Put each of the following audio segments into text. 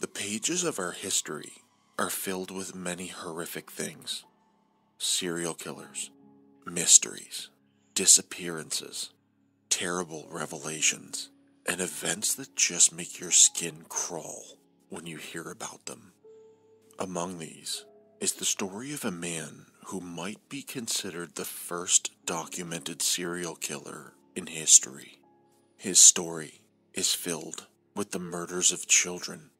The pages of our history are filled with many horrific things. Serial killers, mysteries, disappearances, terrible revelations, and events that just make your skin crawl when you hear about them. Among these is the story of a man who might be considered the first documented serial killer in history. His story is filled with the murders of children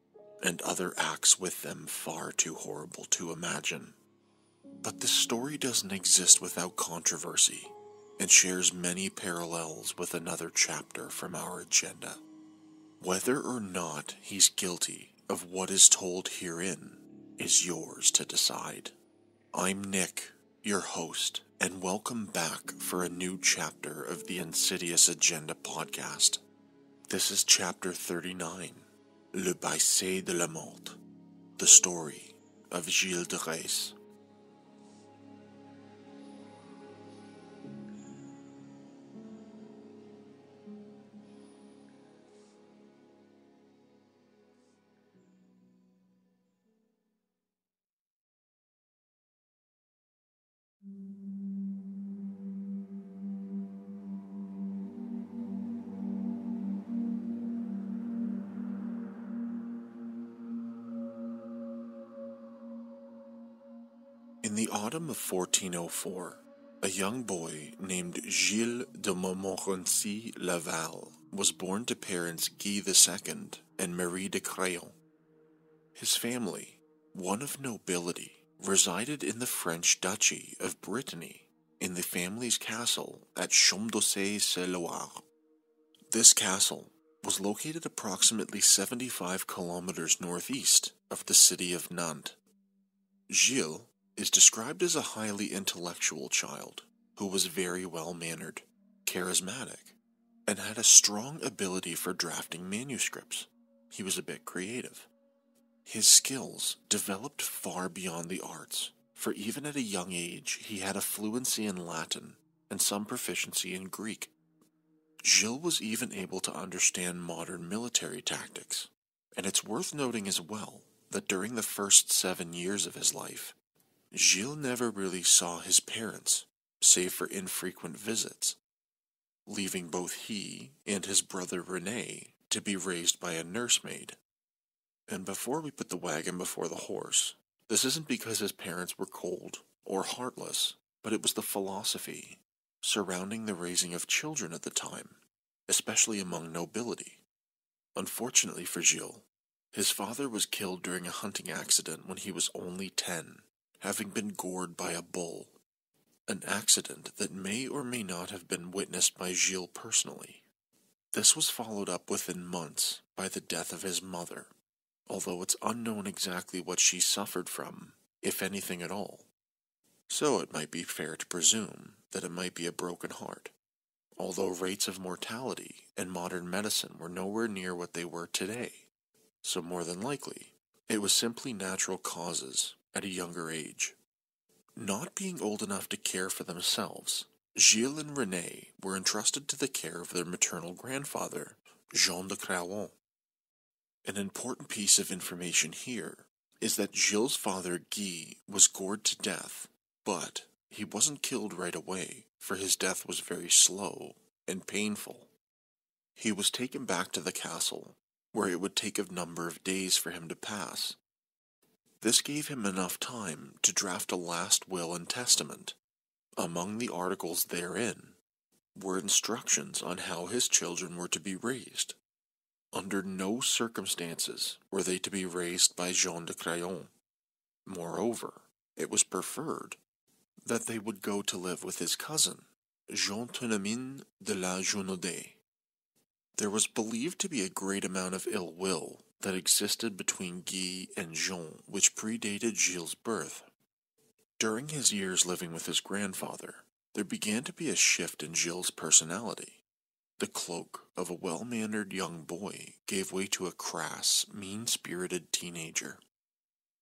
and other acts with them far too horrible to imagine. But this story doesn't exist without controversy and shares many parallels with another chapter from our agenda. Whether or not he's guilty of what is told herein is yours to decide. I'm Nick, your host, and welcome back for a new chapter of the Insidious Agenda podcast. This is chapter 39, Le baiser de la Mort, the story of Gilles de Rais. In the autumn of 1404, a young boy named Gilles de Montmorency-Laval was born to parents Guy II and Marie de Craon. His family, one of nobility, resided in the French Duchy of Brittany in the family's castle at Champdoucé-sur-Loire. This castle was located approximately 75 kilometers northeast of the city of Nantes. Gilles is described as a highly intellectual child who was very well-mannered, charismatic, and had a strong ability for drafting manuscripts. He was a bit creative. His skills developed far beyond the arts, for even at a young age he had a fluency in Latin and some proficiency in Greek. Gilles was even able to understand modern military tactics, and it's worth noting as well that during the first 7 years of his life, Gilles never really saw his parents, save for infrequent visits, leaving both he and his brother René to be raised by a nursemaid. And before we put the wagon before the horse, this isn't because his parents were cold or heartless, but it was the philosophy surrounding the raising of children at the time, especially among nobility. Unfortunately for Gilles, his father was killed during a hunting accident when he was only 10. Having been gored by a bull, an accident that may or may not have been witnessed by Gilles personally. This was followed up within months by the death of his mother, although it's unknown exactly what she suffered from, if anything at all. So it might be fair to presume that it might be a broken heart, although rates of mortality in modern medicine were nowhere near what they were today. So more than likely, it was simply natural causes at a younger age. Not being old enough to care for themselves, Gilles and René were entrusted to the care of their maternal grandfather, Joan de Craon. An important piece of information here is that Gilles' father Guy was gored to death, but he wasn't killed right away, for his death was very slow and painful. He was taken back to the castle, where it would take a number of days for him to pass. This gave him enough time to draft a last will and testament. Among the articles therein were instructions on how his children were to be raised. Under no circumstances were they to be raised by Jean de Craon. Moreover, it was preferred that they would go to live with his cousin, Jean Tournemine de la Jaunaudet. There was believed to be a great amount of ill will that existed between Guy and Jean, which predated Gilles' birth. During his years living with his grandfather, there began to be a shift in Gilles' personality. The cloak of a well-mannered young boy gave way to a crass, mean-spirited teenager.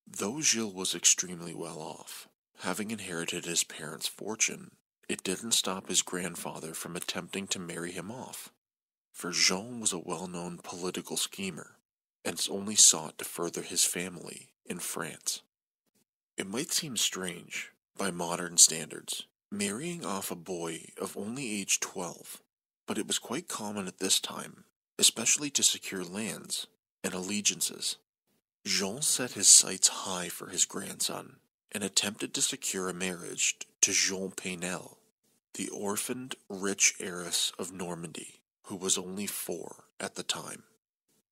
Though Gilles was extremely well off, having inherited his parents' fortune, it didn't stop his grandfather from attempting to marry him off, for Jean was a well-known political schemer, and only sought to further his family in France. It might seem strange, by modern standards, marrying off a boy of only age 12, but it was quite common at this time, especially to secure lands and allegiances. Jean set his sights high for his grandson, and attempted to secure a marriage to Jean Paynel, the orphaned, rich heiress of Normandy, who was only 4 at the time.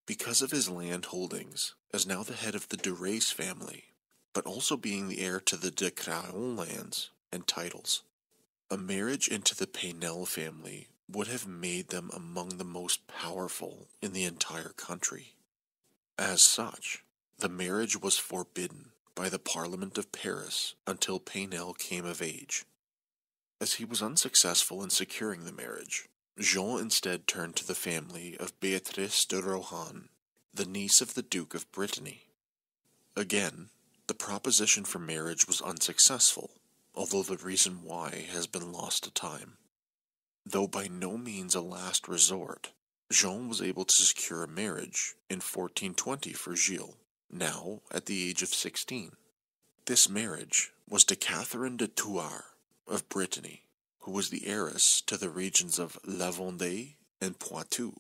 Because of his land holdings, as now the head of the de Rais family, but also being the heir to the de Craon lands and titles, a marriage into the Paynel family would have made them among the most powerful in the entire country. As such, the marriage was forbidden by the Parliament of Paris until Paynel came of age. As he was unsuccessful in securing the marriage, Jean instead turned to the family of Béatrice de Rohan, the niece of the Duke of Brittany. Again, the proposition for marriage was unsuccessful, although the reason why has been lost to time. Though by no means a last resort, Jean was able to secure a marriage in 1420 for Gilles, now at the age of 16. This marriage was to Catherine de Thouars of Brittany, who was the heiress to the regions of La Vendée and Poitou,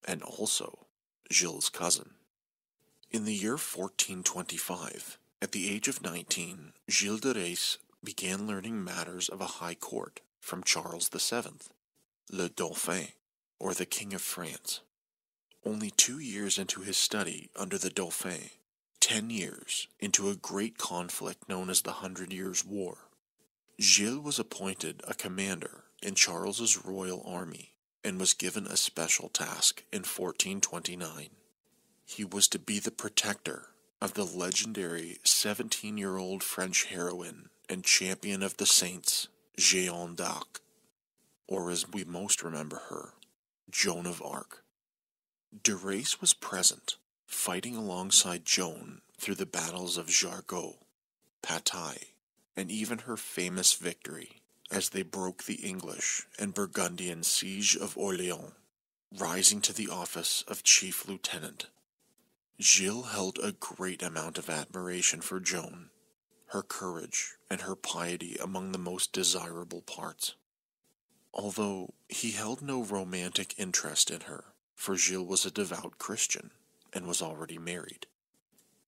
and also Gilles' cousin. In the year 1425, at the age of 19, Gilles de Rais began learning matters of a high court from Charles VII, le Dauphin, or the King of France. Only 2 years into his study under the Dauphin, 10 years into a great conflict known as the 100 Years' War, Gilles was appointed a commander in Charles's royal army and was given a special task in 1429. He was to be the protector of the legendary 17-year-old French heroine and champion of the saints, Joan of Arc, or as we most remember her, Joan of Arc. De Rais was present, fighting alongside Joan through the battles of Jargeau, Patay, and even her famous victory as they broke the English and Burgundian siege of Orléans, rising to the office of chief lieutenant. Gilles held a great amount of admiration for Joan, her courage and her piety among the most desirable parts. Although he held no romantic interest in her, for Gilles was a devout Christian and was already married.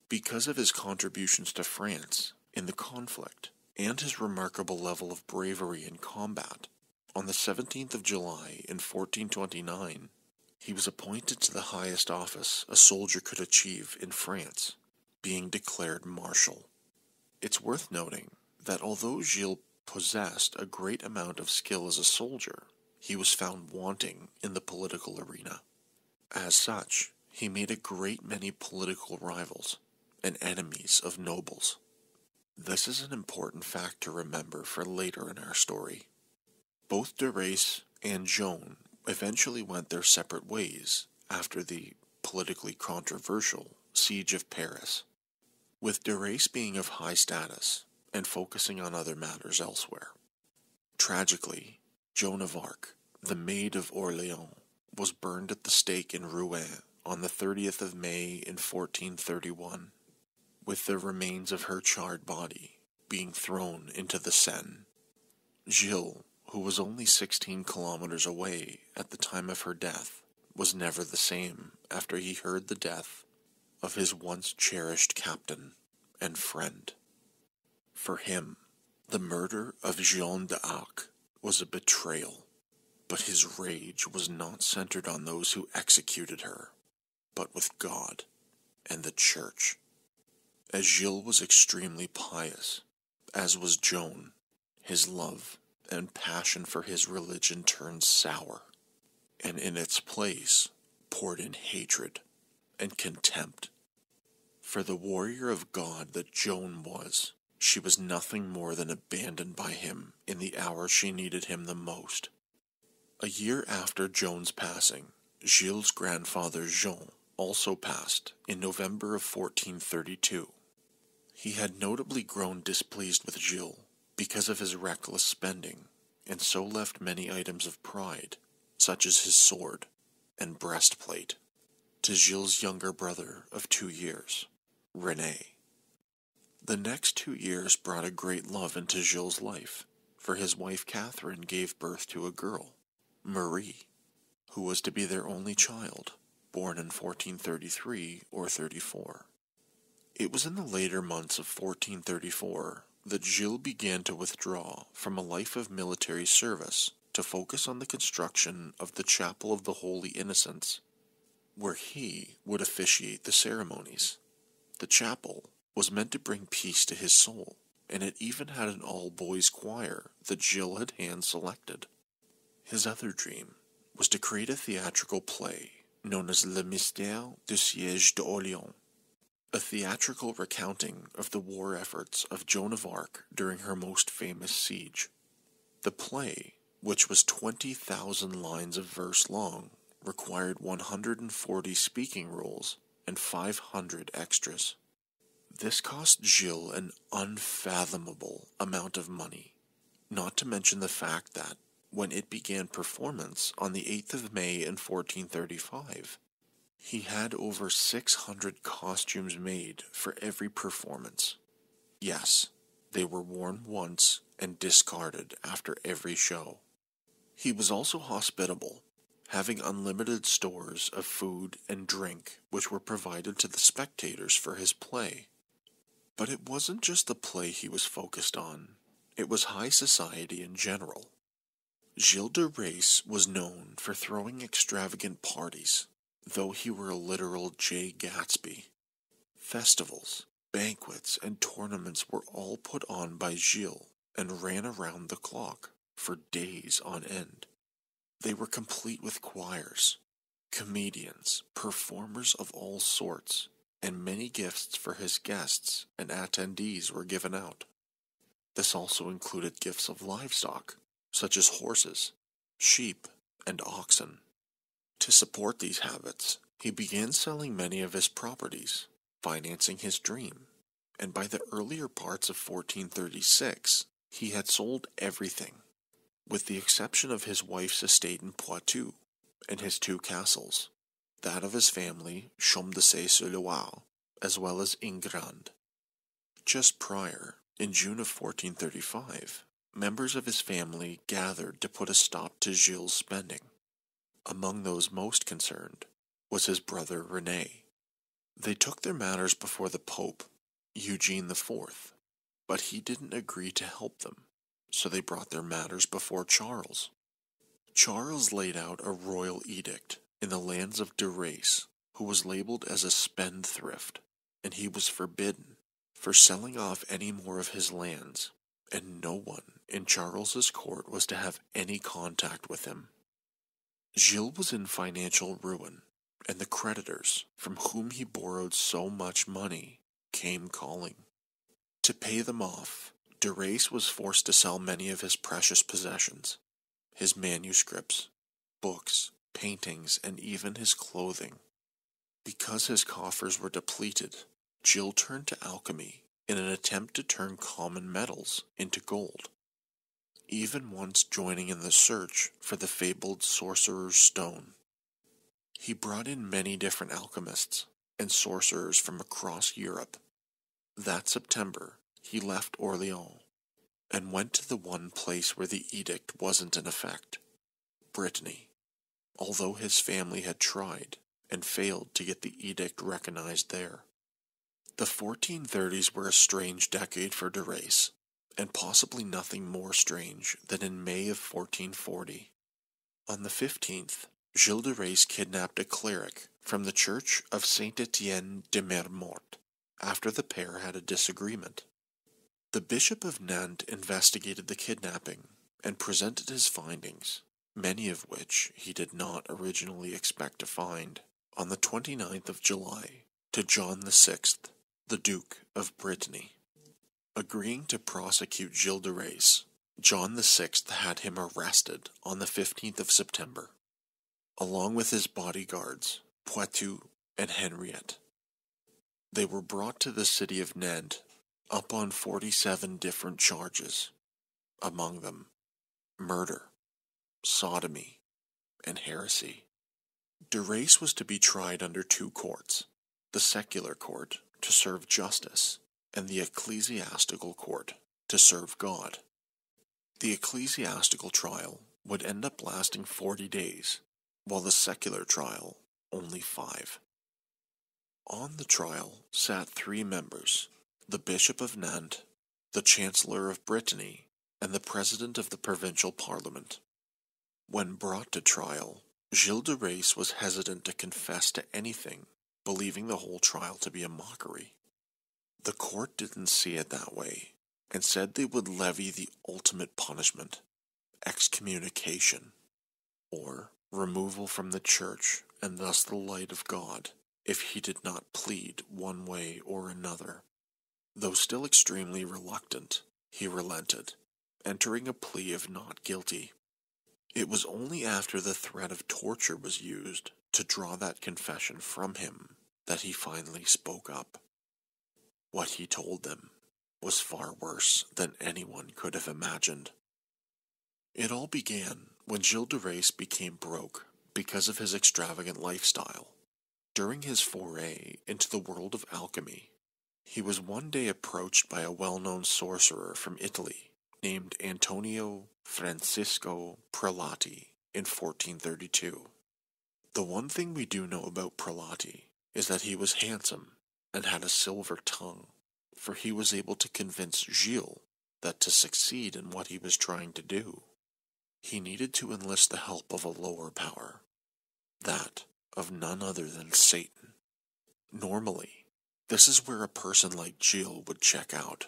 Because of his contributions to France in the conflict and his remarkable level of bravery in combat, on the 17th of July in 1429, he was appointed to the highest office a soldier could achieve in France, being declared marshal. It's worth noting that although Gilles possessed a great amount of skill as a soldier, he was found wanting in the political arena. As such, he made a great many political rivals and enemies of nobles. This is an important fact to remember for later in our story. Both de Rais and Joan eventually went their separate ways after the politically controversial Siege of Paris, with de Rais being of high status and focusing on other matters elsewhere. Tragically, Joan of Arc, the Maid of Orléans, was burned at the stake in Rouen on the 30th of May in 1431, with the remains of her charred body being thrown into the Seine. Gilles, who was only 16 kilometers away at the time of her death, was never the same after he heard the death of his once cherished captain and friend. For him, the murder of Joan d'Arc was a betrayal, but his rage was not centered on those who executed her, but with God and the Church. As Gilles was extremely pious, as was Joan, his love and passion for his religion turned sour, and in its place poured in hatred and contempt. For the warrior of God that Joan was, she was nothing more than abandoned by him in the hour she needed him the most. A year after Joan's passing, Gilles' grandfather Jean also passed in November of 1432. He had notably grown displeased with Gilles because of his reckless spending and so left many items of pride, such as his sword and breastplate, to Gilles' younger brother of 2 years, René. The next 2 years brought a great love into Gilles' life, for his wife Catherine gave birth to a girl, Marie, who was to be their only child, born in 1433 or 34. It was in the later months of 1434 that Gilles began to withdraw from a life of military service to focus on the construction of the Chapel of the Holy Innocents, where he would officiate the ceremonies. The chapel was meant to bring peace to his soul, and it even had an all-boys choir that Gilles had hand-selected. His other dream was to create a theatrical play known as Le Mystère du Siège d'Orléans, a theatrical recounting of the war efforts of Joan of Arc during her most famous siege. The play, which was 20,000 lines of verse long, required 140 speaking roles and 500 extras. This cost Gilles an unfathomable amount of money, not to mention the fact that, when it began performance on the 8th of May in 1435, he had over 600 costumes made for every performance. Yes, they were worn once and discarded after every show. He was also hospitable, having unlimited stores of food and drink which were provided to the spectators for his play. But it wasn't just the play he was focused on, it was high society in general. Gilles de Rais was known for throwing extravagant parties, though he were a literal Jay Gatsby. Festivals, banquets, and tournaments were all put on by Gilles and ran around the clock for days on end. They were complete with choirs, comedians, performers of all sorts, and many gifts for his guests and attendees were given out. This also included gifts of livestock, such as horses, sheep, and oxen. To support these habits, he began selling many of his properties, financing his dream, and by the earlier parts of 1436, he had sold everything, with the exception of his wife's estate in Poitou and his 2 castles, that of his family, Chaumdessay-sur-Loire, as well as Ingrand. Just prior, in June of 1435, members of his family gathered to put a stop to Gilles' spending. Among those most concerned was his brother René. They took their matters before the Pope, Eugene IV, but he didn't agree to help them, so they brought their matters before Charles. Charles laid out a royal edict in the lands of de Rais, who was labeled as a spendthrift, and he was forbidden for selling off any more of his lands, and no one in Charles's court was to have any contact with him. Gilles was in financial ruin, and the creditors, from whom he borrowed so much money, came calling. To pay them off, de Rais was forced to sell many of his precious possessions, his manuscripts, books, paintings, and even his clothing. Because his coffers were depleted, Gilles turned to alchemy in an attempt to turn common metals into gold, even once joining in the search for the fabled sorcerer's stone. He brought in many different alchemists and sorcerers from across Europe. That September, he left Orléans and went to the one place where the edict wasn't in effect, Brittany, although his family had tried and failed to get the edict recognized there. The 1430s were a strange decade for de Rais, and possibly nothing more strange than in May of 1440. On the 15th, Gilles de Rais kidnapped a cleric from the church of Saint-Étienne de Mort after the pair had a disagreement. The Bishop of Nantes investigated the kidnapping and presented his findings, many of which he did not originally expect to find, on the 29th of July to John VI, the Duke of Brittany. Agreeing to prosecute Gilles de Rais, John VI had him arrested on the 15th of September, along with his bodyguards, Poitou and Henriette. They were brought to the city of Nantes, up on 47 different charges, among them murder, sodomy, and heresy. De Rais was to be tried under two courts, the secular court to serve justice, and the ecclesiastical court to serve God. The ecclesiastical trial would end up lasting 40 days, while the secular trial only 5. On the trial sat 3 members, the Bishop of Nantes, the Chancellor of Brittany, and the President of the Provincial Parliament. When brought to trial, Gilles de Rais was hesitant to confess to anything, believing the whole trial to be a mockery. The court didn't see it that way, and said they would levy the ultimate punishment, excommunication, or removal from the church and thus the light of God, if he did not plead one way or another. Though still extremely reluctant, he relented, entering a plea of not guilty. It was only after the threat of torture was used to draw that confession from him that he finally spoke up. What he told them was far worse than anyone could have imagined. It all began when Gilles de Rais became broke because of his extravagant lifestyle. During his foray into the world of alchemy, he was one day approached by a well-known sorcerer from Italy named Antonio Francisco Prelati in 1432. The one thing we do know about Prelati is that he was handsome and had a silver tongue, for he was able to convince Gilles that to succeed in what he was trying to do, he needed to enlist the help of a lower power, that of none other than Satan. Normally, this is where a person like Gilles would check out,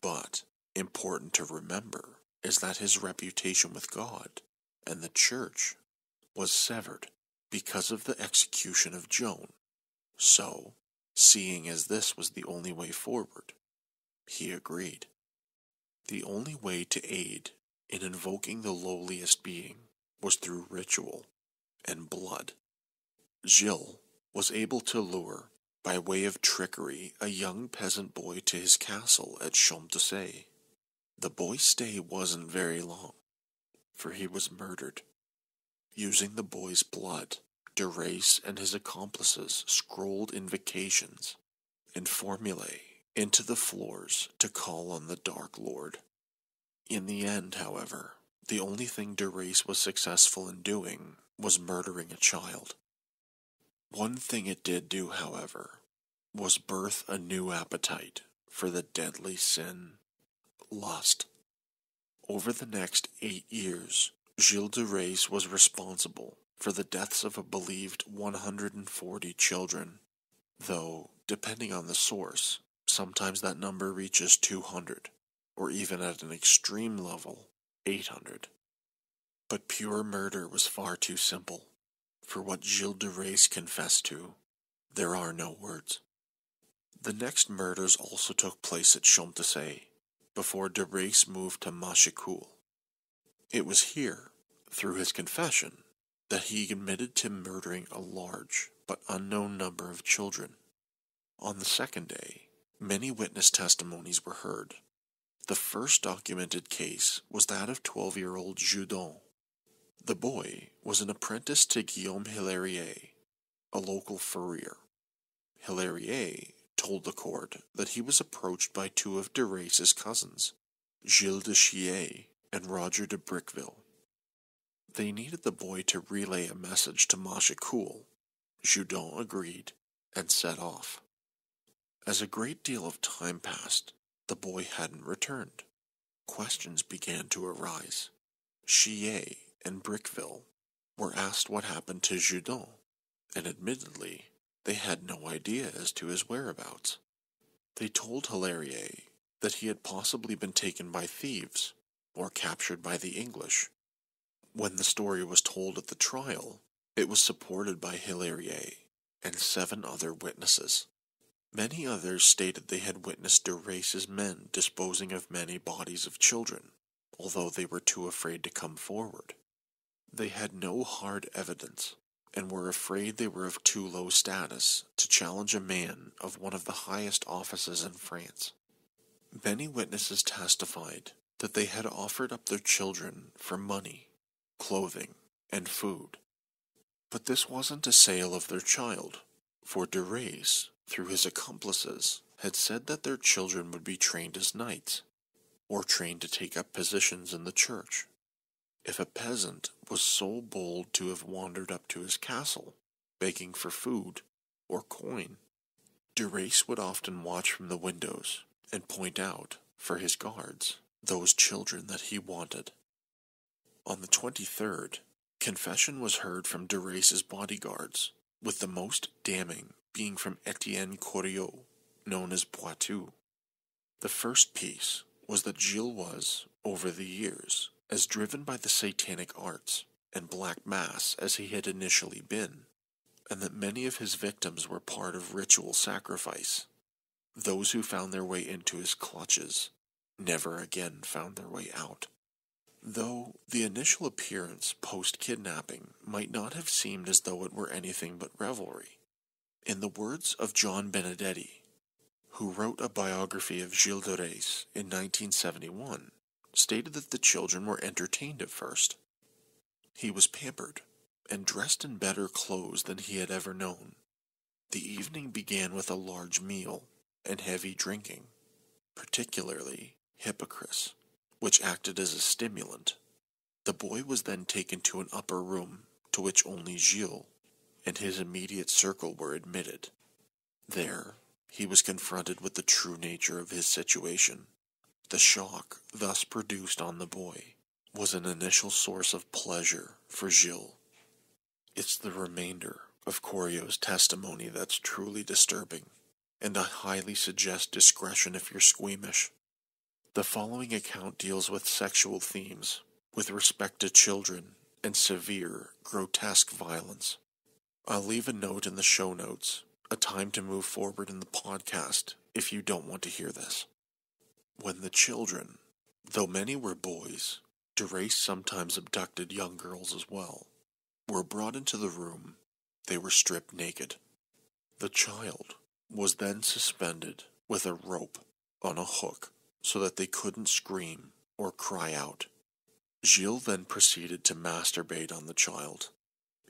but important to remember is that his reputation with God and the church was severed because of the execution of Joan. So, seeing as this was the only way forward, he agreed. The only way to aid in invoking the lowliest being was through ritual and blood. Gilles was able to lure, by way of trickery, a young peasant boy to his castle at Champs-Élysées. The boy's stay wasn't very long, for he was murdered. Using the boy's blood, de Rais and his accomplices scrolled invocations and formulae into the floors to call on the Dark Lord. In the end, however, the only thing de Rais was successful in doing was murdering a child. One thing it did do, however, was birth a new appetite for the deadly sin, lust. Over the next 8 years, Gilles de Rais was responsible for the deaths of a believed 140 children, though, depending on the source, sometimes that number reaches 200, or even at an extreme level, 800. But pure murder was far too simple. For what Gilles de Rais confessed to, there are no words. The next murders also took place at Champs-Élysées, before de Rais moved to Machecoul. It was here, through his confession, that he admitted to murdering a large but unknown number of children. On the second day, many witness testimonies were heard. The first documented case was that of 12-year-old Joudon. The boy was an apprentice to Guillaume Hilaire, a local furrier. Hilaire told the court that he was approached by 2 of de Rais's cousins, Gilles de Chier and Roger de Briqueville. They needed the boy to relay a message to Machecoul. Joudon agreed and set off. As a great deal of time passed, the boy hadn't returned. Questions began to arise. Chier and Briqueville were asked what happened to Joudon, and admittedly, they had no idea as to his whereabouts. They told Hilaire that he had possibly been taken by thieves, or captured by the English. When the story was told at the trial, it was supported by Hilaire and 7 other witnesses. Many others stated they had witnessed de Rais's men disposing of many bodies of children, although they were too afraid to come forward. They had no hard evidence, and were afraid they were of too low status to challenge a man of one of the highest offices in France. Many witnesses testified that they had offered up their children for money, clothing, and food. But this wasn't a sale of their child, for de Rais, through his accomplices, had said that their children would be trained as knights, or trained to take up positions in the church. If a peasant was so bold to have wandered up to his castle, begging for food or coin, de Rais would often watch from the windows and point out, for his guards, those children that he wanted. On the 23rd, confession was heard from de Rais's bodyguards, with the most damning being from Etienne Corriot, known as Poitou. The first piece was that Gilles was, over the years, as driven by the satanic arts and black mass as he had initially been, and that many of his victims were part of ritual sacrifice. Those who found their way into his clutches never again found their way out. Though the initial appearance post-kidnapping might not have seemed as though it were anything but revelry. In the words of John Benedetti, who wrote a biography of Gilles de Rais in 1971, stated that the children were entertained at first. He was pampered and dressed in better clothes than he had ever known. The evening began with a large meal and heavy drinking, particularly hippocras, which acted as a stimulant. The boy was then taken to an upper room to which only Gilles and his immediate circle were admitted. There, he was confronted with the true nature of his situation. The shock thus produced on the boy was an initial source of pleasure for Gilles. It's the remainder of Corriot's testimony that's truly disturbing, and I highly suggest discretion if you're squeamish. The following account deals with sexual themes, with respect to children, and severe, grotesque violence. I'll leave a note in the show notes, a time to move forward in the podcast if you don't want to hear this. When the children, though many were boys, de Rais sometimes abducted young girls as well, were brought into the room, they were stripped naked. The child was then suspended with a rope on a hook so that they couldn't scream or cry out. Gilles then proceeded to masturbate on the child.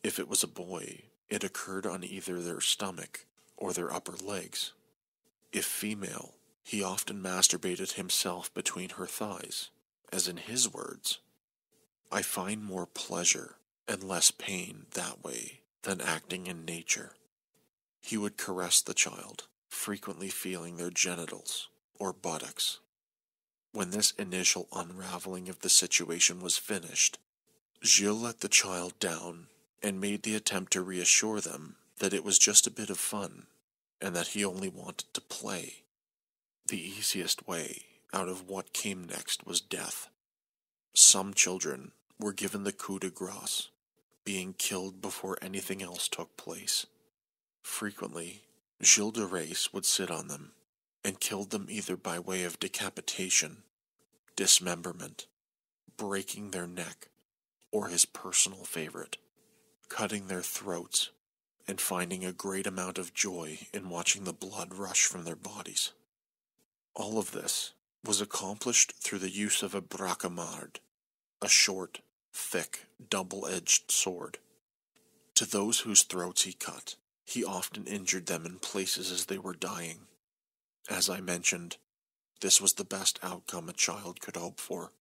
If it was a boy, it occurred on either their stomach or their upper legs. If female, he often masturbated himself between her thighs, as in his words, "I find more pleasure and less pain that way than acting in nature." He would caress the child, frequently feeling their genitals or buttocks. When this initial unraveling of the situation was finished, Gilles let the child down and made the attempt to reassure them that it was just a bit of fun and that he only wanted to play. The easiest way out of what came next was death. Some children were given the coup de grace, being killed before anything else took place. Frequently, Gilles de Rais would sit on them and killed them either by way of decapitation, dismemberment, breaking their neck, or his personal favorite, cutting their throats and finding a great amount of joy in watching the blood rush from their bodies. All of this was accomplished through the use of a braquemard, a short, thick, double-edged sword. To those whose throats he cut, he often injured them in places as they were dying. As I mentioned, this was the best outcome a child could hope for.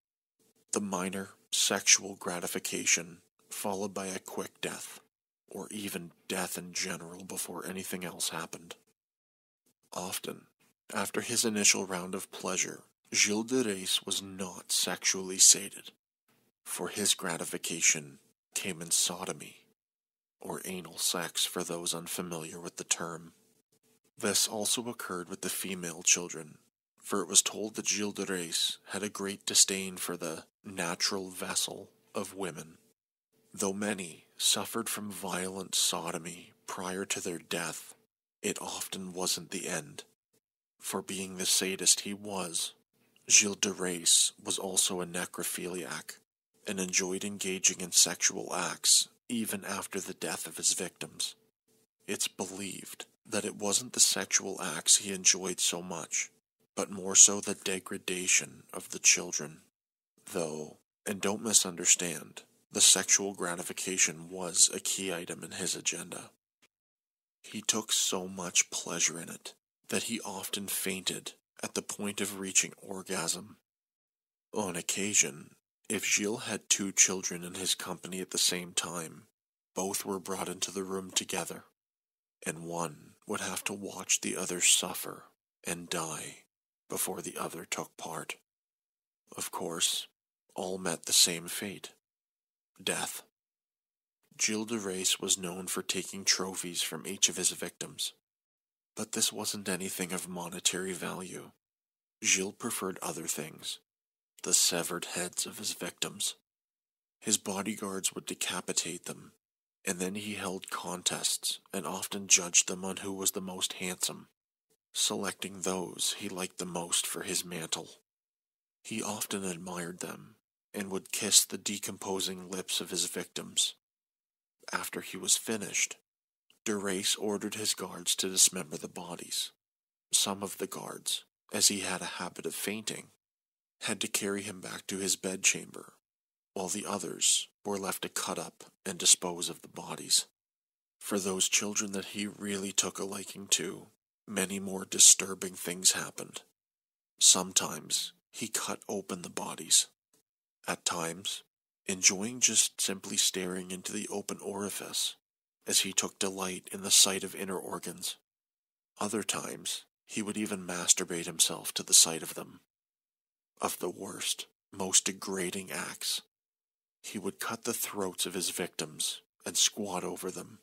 The minor sexual gratification followed by a quick death, or even death in general before anything else happened. Often, after his initial round of pleasure, Gilles de Rais was not sexually sated, for his gratification came in sodomy, or anal sex for those unfamiliar with the term. This also occurred with the female children, for it was told that Gilles de Rais had a great disdain for the natural vessel of women. Though many suffered from violent sodomy prior to their death, it often wasn't the end. For being the sadist he was, Gilles de Rais was also a necrophiliac, and enjoyed engaging in sexual acts even after the death of his victims. It's believed that it wasn't the sexual acts he enjoyed so much, but more so the degradation of the children Though, and don't misunderstand, the sexual gratification was a key item in his agenda. He took so much pleasure in it that he often fainted at the point of reaching orgasm. On occasion, if Gilles had 2 children in his company at the same time, both were brought into the room together, and one would have to watch the other suffer and die before the other took part. Of course, all met the same fate: death. Gilles de Rais was known for taking trophies from each of his victims, but this wasn't anything of monetary value. Gilles preferred other things: the severed heads of his victims. His bodyguards would decapitate them, and then he held contests and often judged them on who was the most handsome, selecting those he liked the most for his mantle. He often admired them and would kiss the decomposing lips of his victims. After he was finished, de Rais ordered his guards to dismember the bodies. Some of the guards, as he had a habit of fainting, had to carry him back to his bedchamber, while the others were left to cut up and dispose of the bodies. For those children that he really took a liking to, many more disturbing things happened. Sometimes he cut open the bodies. At times, enjoying just simply staring into the open orifice, as he took delight in the sight of inner organs. Other times, he would even masturbate himself to the sight of them. Of the worst, most degrading acts, he would cut the throats of his victims and squat over them.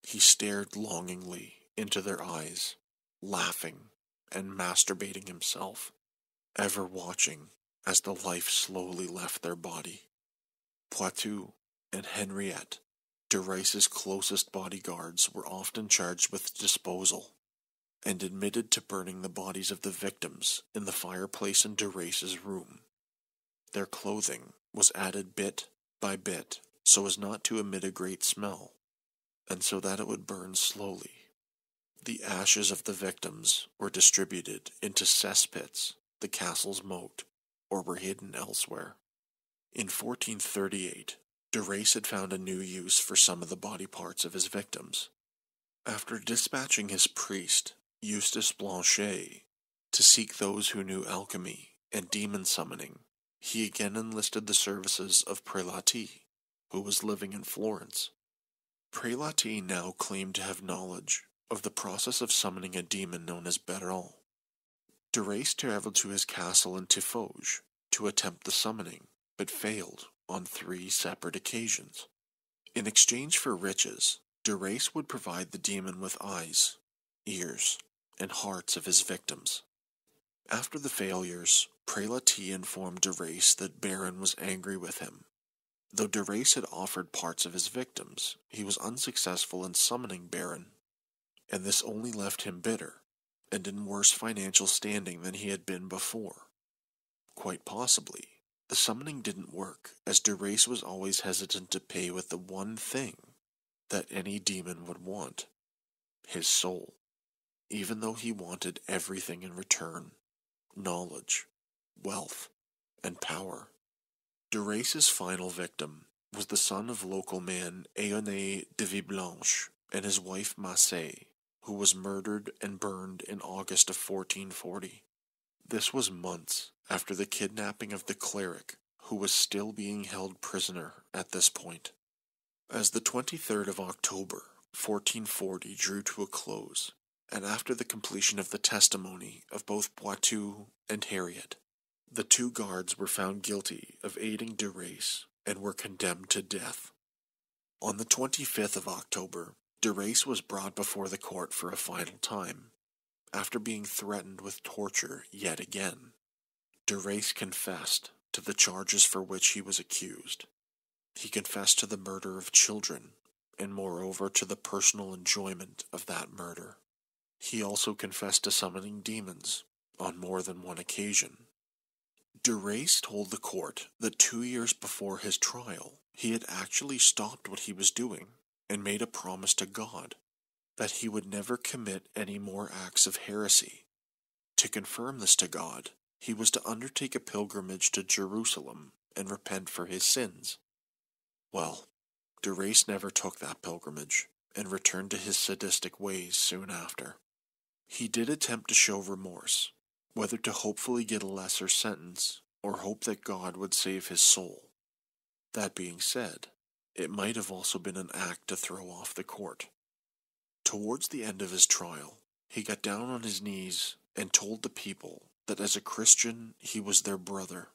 He stared longingly into their eyes, laughing and masturbating himself, ever watching as the life slowly left their body. Poitou and Henriette, de Rais's closest bodyguards, were often charged with disposal and admitted to burning the bodies of the victims in the fireplace in de Rais's room. Their clothing was added bit by bit so as not to emit a great smell, and so that it would burn slowly. The ashes of the victims were distributed into cesspits, the castle's moat, or were hidden elsewhere. In 1438, de Rais had found a new use for some of the body parts of his victims. After dispatching his priest, Eustace Blanchet, to seek those who knew alchemy and demon summoning, he again enlisted the services of Prelati, who was living in Florence. Prelati now claimed to have knowledge of the process of summoning a demon known as Beral. De Rais traveled to his castle in Tiffauges to attempt the summoning, but failed on 3 separate occasions. In exchange for riches, de Rais would provide the demon with eyes, ears, and hearts of his victims. After the failures, Prelati informed de Rais that Baron was angry with him. Though de Rais had offered parts of his victims, he was unsuccessful in summoning Baron, and this only left him bitter and in worse financial standing than he had been before. Quite possibly, the summoning didn't work, as de Rais was always hesitant to pay with the one thing that any demon would want: his soul, even though he wanted everything in return: knowledge, wealth, and power. De Rais's final victim was the son of local man Éoné de Villeblanche and his wife Massé, who was murdered and burned in August of 1440. This was months after the kidnapping of the cleric, who was still being held prisoner at this point. As the 23rd of October, 1440 drew to a close, and after the completion of the testimony of both Poitou and Harriet, the 2 guards were found guilty of aiding de Rais and were condemned to death. On the 25th of October, de Rais was brought before the court for a final time, after being threatened with torture yet again. De Rais confessed to the charges for which he was accused. He confessed to the murder of children, and moreover to the personal enjoyment of that murder. He also confessed to summoning demons on more than one occasion. De Rais told the court that 2 years before his trial, he had actually stopped what he was doing and made a promise to God that he would never commit any more acts of heresy. To confirm this to God, He was to undertake a pilgrimage to Jerusalem and repent for his sins. Well, de Rais never took that pilgrimage, and returned to his sadistic ways soon after. He did attempt to show remorse, whether to hopefully get a lesser sentence, or hope that God would save his soul. That being said, it might have also been an act to throw off the court. Towards the end of his trial, he got down on his knees and told the people that as a Christian he was their brother,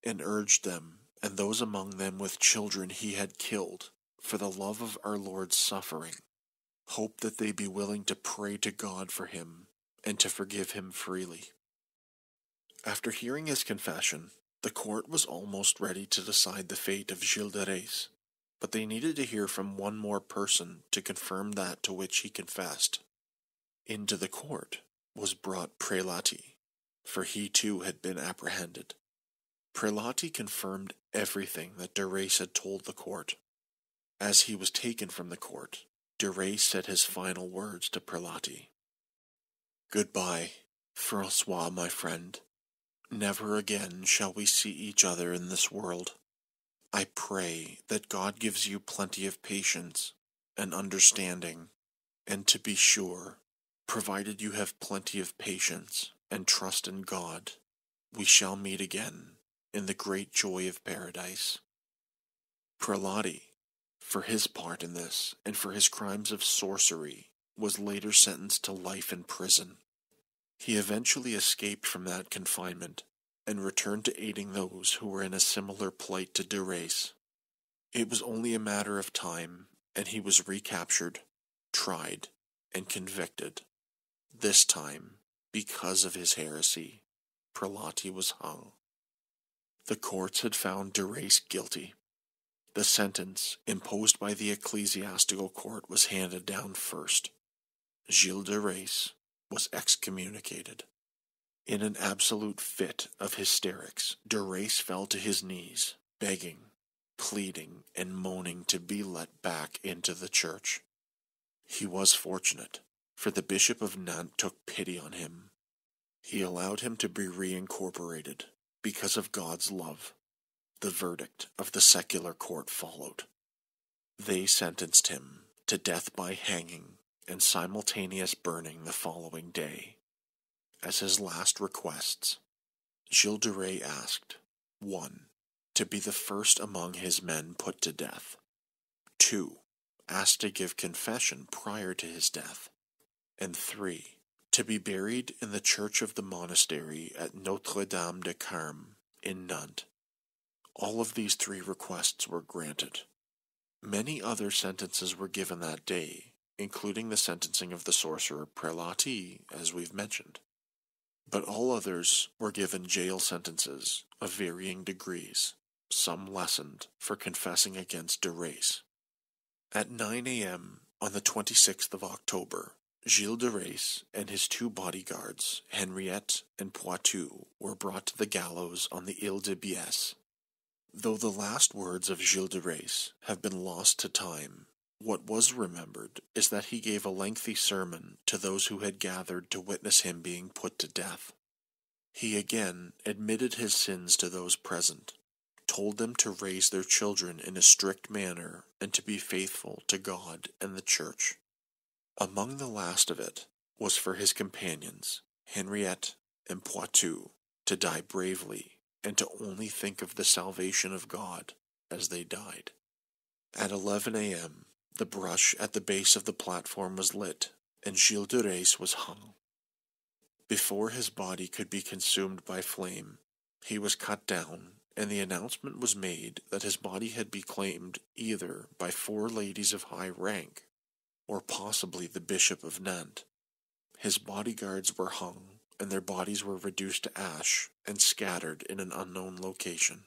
and urged them, and those among them with children he had killed, for the love of our Lord's suffering, hope that they be willing to pray to God for him, and to forgive him freely. After hearing his confession, the court was almost ready to decide the fate of Gilles de Rais, but they needed to hear from one more person to confirm that to which he confessed. Into the court was brought Prelati, for he too had been apprehended. Prelati confirmed everything that de Rais had told the court. As he was taken from the court, de Rais said his final words to Prelati. "Goodbye, Francois, my friend. Never again shall we see each other in this world. I pray that God gives you plenty of patience and understanding, and to be sure, provided you have plenty of patience and trust in God, we shall meet again in the great joy of paradise." Prelati, for his part in this and for his crimes of sorcery, was later sentenced to life in prison. He eventually escaped from that confinement and returned to aiding those who were in a similar plight to de Rais. It was only a matter of time, and he was recaptured, tried, and convicted. This time, because of his heresy, Prelati was hung. The courts had found de Rais guilty. The sentence imposed by the ecclesiastical court was handed down first. Gilles de Rais was excommunicated. In an absolute fit of hysterics, de Rais fell to his knees, begging, pleading, and moaning to be let back into the church. He was fortunate, for the Bishop of Nantes took pity on him. He allowed him to be reincorporated, because of God's love. The verdict of the secular court followed. They sentenced him to death by hanging and simultaneous burning the following day. As his last requests, Gilles de Rais asked, 1. To be the first among his men put to death. 2. Asked to give confession prior to his death. And 3. To be buried in the church of the monastery at Notre-Dame de Carme in Nantes. All of these 3 requests were granted. Many other sentences were given that day, including the sentencing of the sorcerer Prelati, as we've mentioned. But all others were given jail sentences of varying degrees, some lessened for confessing against de Rais. At 9 a.m. on the 26th of October, Gilles de Rais and his 2 bodyguards, Henriette and Poitou, were brought to the gallows on the Ile de Biesse. Though the last words of Gilles de Rais have been lost to time, what was remembered is that he gave a lengthy sermon to those who had gathered to witness him being put to death. He again admitted his sins to those present, told them to raise their children in a strict manner and to be faithful to God and the Church. Among the last of it was for his companions, Henriette and Poitou, to die bravely and to only think of the salvation of God as they died. At 11 a.m., the brush at the base of the platform was lit, and Gilles de Rais was hung. Before his body could be consumed by flame, he was cut down, and the announcement was made that his body had been claimed either by 4 ladies of high rank, or possibly the Bishop of Nantes. His bodyguards were hung, and their bodies were reduced to ash and scattered in an unknown location.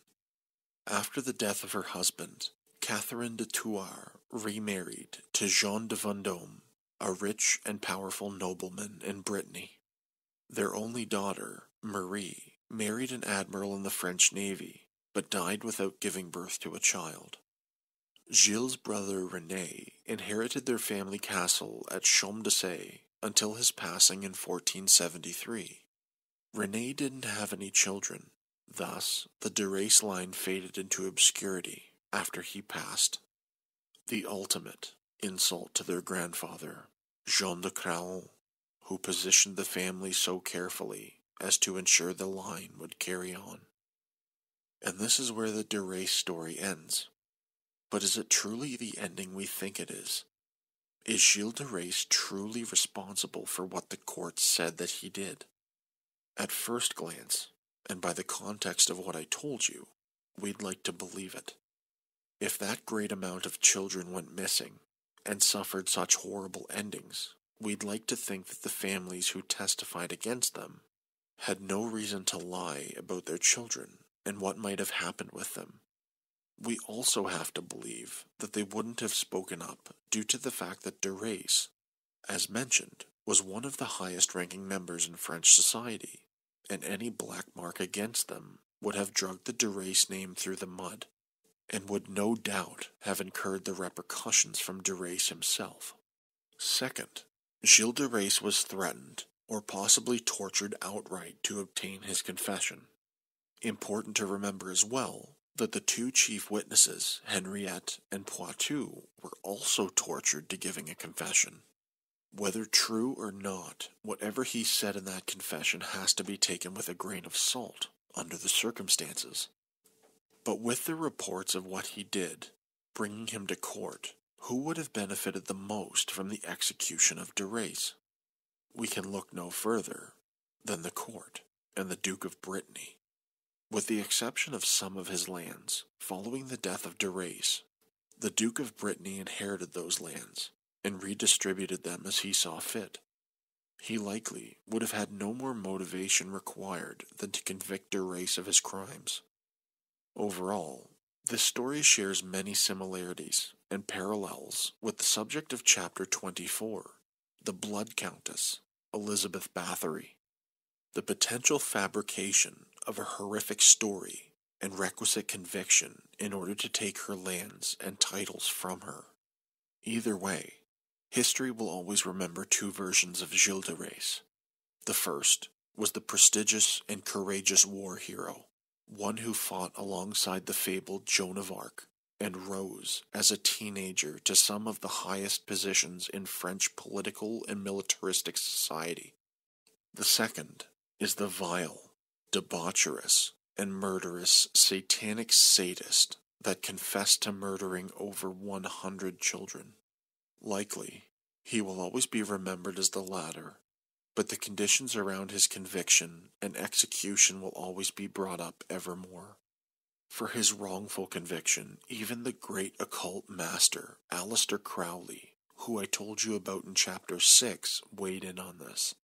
After the death of her husband, Catherine de Thouars remarried to Jean de Vendôme, a rich and powerful nobleman in Brittany. Their only daughter, Marie, married an admiral in the French Navy, but died without giving birth to a child. Gilles' brother René inherited their family castle at Champ-de-Sey until his passing in 1473. Renee didn't have any children, thus the de Rais line faded into obscurity after he passed. The ultimate insult to their grandfather, Jean de Craon, who positioned the family so carefully as to ensure the line would carry on. And this is where the de Rais story ends. But is it truly the ending we think it is? Is Gilles de Rais truly responsible for what the court said that he did? At first glance, and by the context of what I told you, we'd like to believe it. If that great amount of children went missing and suffered such horrible endings, we'd like to think that the families who testified against them had no reason to lie about their children and what might have happened with them. We also have to believe that they wouldn't have spoken up due to the fact that de Rais, as mentioned, was one of the highest-ranking members in French society, and any black mark against them would have dragged the de Rais name through the mud, and would no doubt have incurred the repercussions from de Rais himself. Second, Gilles de Rais was threatened, or possibly tortured outright to obtain his confession. Important to remember as well that the two chief witnesses, Henriette and Poitou, were also tortured to giving a confession. Whether true or not, whatever he said in that confession has to be taken with a grain of salt, under the circumstances. But with the reports of what he did, bringing him to court, who would have benefited the most from the execution of de Rais? We can look no further than the court and the Duke of Brittany. With the exception of some of his lands, following the death of de Rais, the Duke of Brittany inherited those lands and redistributed them as he saw fit. He likely would have had no more motivation required than to convict de Rais of his crimes. Overall, this story shares many similarities and parallels with the subject of Chapter 24, the Blood Countess, Elizabeth Bathory. The potential fabrication of a horrific story and requisite conviction in order to take her lands and titles from her. Either way, history will always remember two versions of Gilles de Rais. The first was the prestigious and courageous war hero, one who fought alongside the fabled Joan of Arc and rose as a teenager to some of the highest positions in French political and militaristic society. The second is the vile, debaucherous, and murderous satanic sadist that confessed to murdering over 100 children. Likely, he will always be remembered as the latter, but the conditions around his conviction and execution will always be brought up evermore. For his wrongful conviction, even the great occult master, Aleister Crowley, who I told you about in Chapter 6, weighed in on this.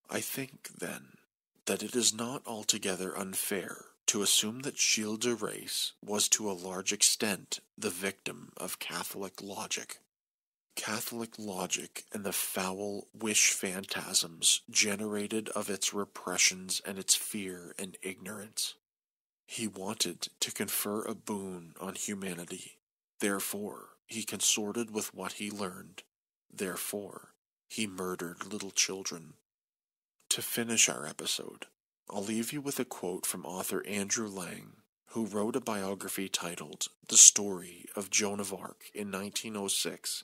I think, then, that it is not altogether unfair to assume that Gilles de Rais was to a large extent the victim of Catholic logic. Catholic logic and the foul wish phantasms generated of its repressions and its fear and ignorance. He wanted to confer a boon on humanity. Therefore, he consorted with what he learned. Therefore, he murdered little children. To finish our episode, I'll leave you with a quote from author Andrew Lang, who wrote a biography titled The Story of Joan of Arc in 1906,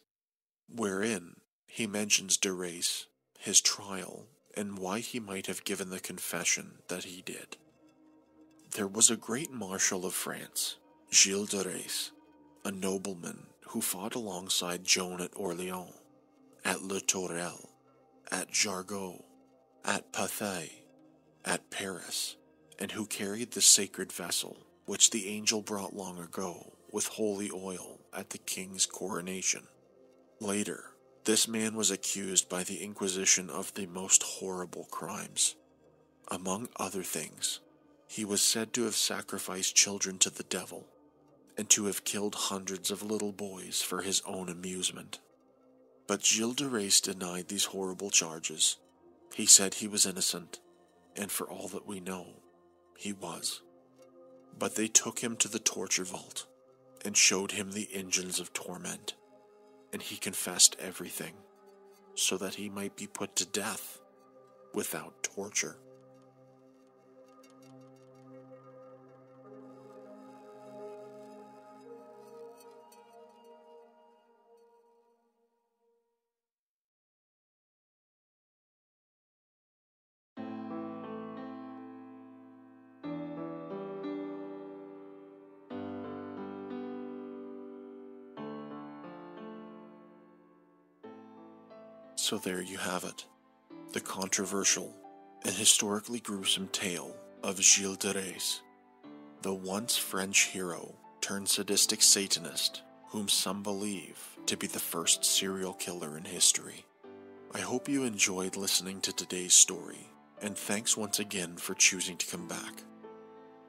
wherein he mentions de Rais, his trial, and why he might have given the confession that he did. There was a great marshal of France, Gilles de Rais, a nobleman who fought alongside Joan at Orleans, at Le Tourelle, at Jargeau, at Pathay, at Paris, and who carried the sacred vessel which the angel brought long ago with holy oil at the king's coronation. Later, this man was accused by the Inquisition of the most horrible crimes. Among other things, he was said to have sacrificed children to the devil, and to have killed hundreds of little boys for his own amusement. But Gilles de Rais denied these horrible charges. He said he was innocent, and for all that we know, he was. But they took him to the torture vault, and showed him the engines of torment, and he confessed everything, so that he might be put to death without torture. So there you have it, the controversial and historically gruesome tale of Gilles de Rais, the once French hero turned sadistic Satanist whom some believe to be the first serial killer in history. I hope you enjoyed listening to today's story, and thanks once again for choosing to come back.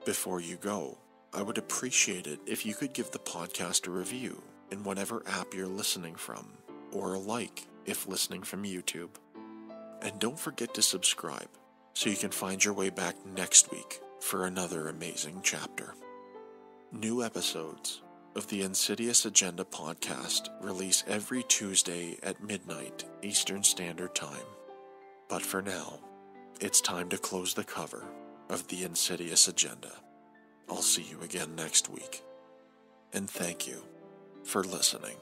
Before you go, I would appreciate it if you could give the podcast a review in whatever app you're listening from, or a like if listening from YouTube. And don't forget to subscribe so you can find your way back next week for another amazing chapter. New episodes of the Insidious Agenda podcast release every Tuesday at midnight Eastern Standard Time. But for now, it's time to close the cover of the Insidious Agenda. I'll see you again next week. And thank you for listening.